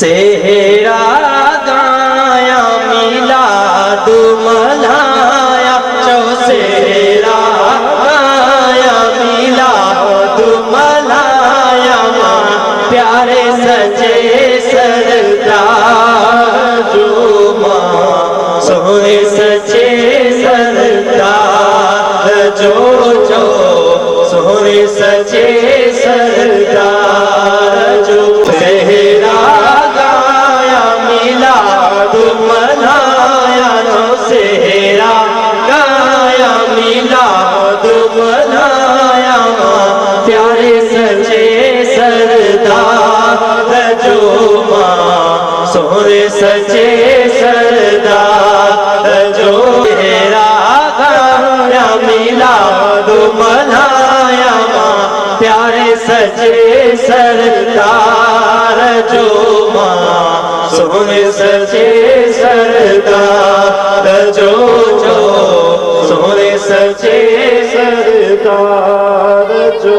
सेहरा गाया मिलाद मनाया चो सेहरा गाया मिलाद मनाया प्यारे सचे सरदार जो माँ सोने सचे सरदार जो सोने सचे सरदार जो सेहरा गाया मिलाद मनाया जो सेहरा गाया मिलाद मनाया प्यारे सचे सरदार जो माँ सोने सचे सरदार जो सेहरा गाया मिलाद मनाया प्यारे सचे सरदार जो माँ सोने सचे सरदार जो सोने सचे सरदार जो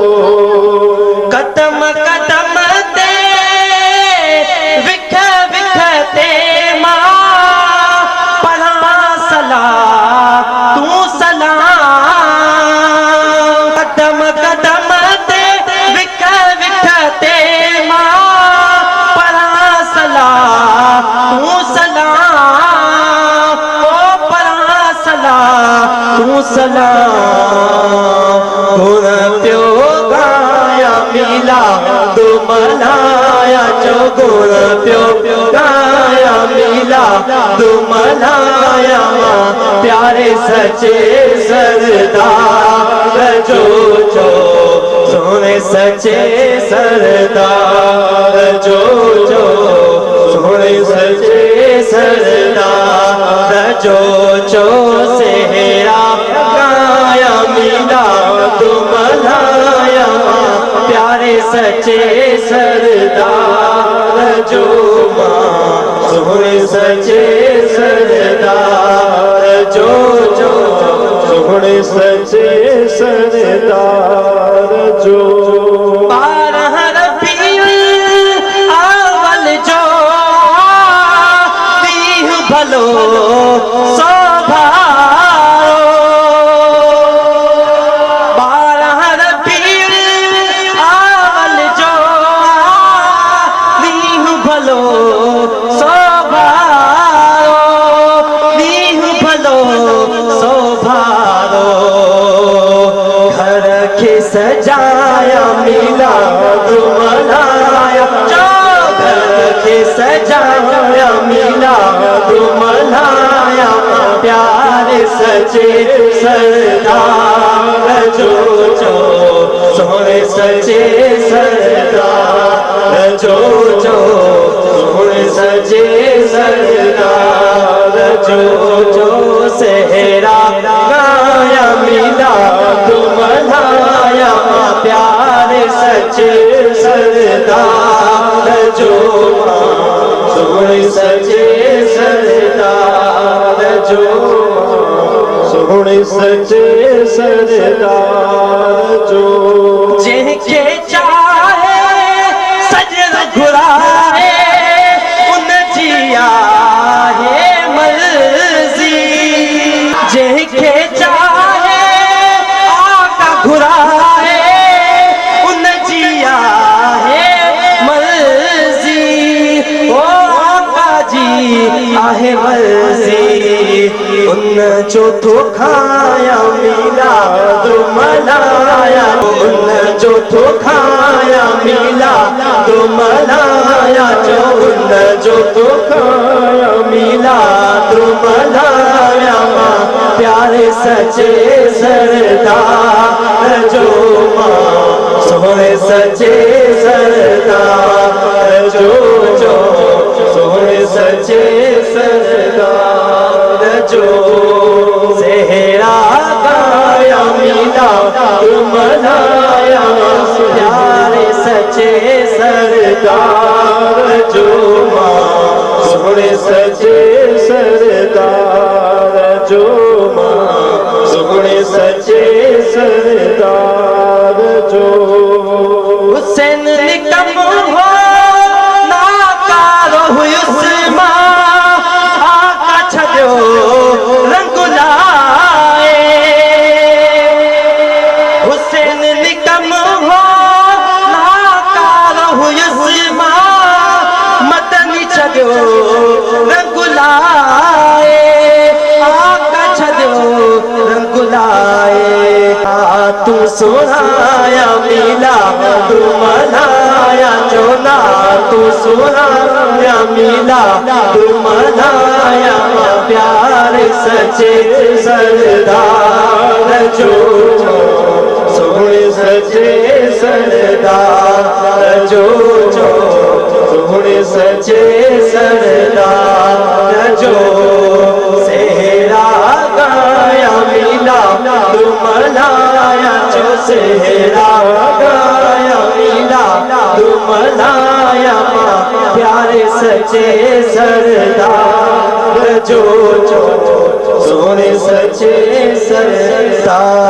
कदम कदम ते विख विख ते माँ पढ़ा सला तू सलाम कदम कदम ते विख विख ते माँ पढ़ा सला तू सलाम ओ पढ़ा सला तू सलाम गुण प्यो गाया मिलाद मनाया जो गुण प्यो गाया मिलाद मनाया प्यारे सचे सरदार जो सोने सचे सरदार जो सोने सचे सरदार जो सेहरा गाया मिलाद मनाया प्यारे सचे सरदार जो माँ सोने सचे सरदार जो सोने सचे सरदार जो बारह रबीउल अव्वल जो दीह भलो सजाया मिलाद मनाया जो घर के सजाया मिलाद मनाया प्यारे सचे सरदार जो सोने सचे सरदार जो सोने सचे सरदार जो सेहरा गाया मिलाद मनाया प्यारे सचे सरदार जो सोने सचे सरदार जो सोने सचे सरदार जो जिनके चाहे सजद घुराए उन जिया है मर्जी जिनके चाहे आका घुराए उन जिया है मर्जी ओ आका जी आहे मर्जी उन जो तो खाया मिलाद मनाया उन जो तो खाया मिलाद मनाया जो उन जो तो खाया मिलाद मनाया प्यारे सचे सरदार जो माँ सोने सचे सरदार जो सोने सचे सरदार जो सेहरा गाया मिलाद मनाया प्यारे सचे सरदार जो माँ सोने सचे सरदार जो माँ सोने सचे सरदार जो हुसैन निकम हो ना कारो रंग लाए आका छॾियो रंग लाए तू सुहाया मिला तू मनाया चोला तू सुहाया मिला तू मनाया प्यार सच्चे सरदार जो सोने सच्चे सरदार जो सोने सच्चे सरदार जो सेहरा गाया मिला तू मनाया जो सेहरा गाया मिला तू मनाया प्यारे सच्चे सरदार जो सोने सच्चे सरदार।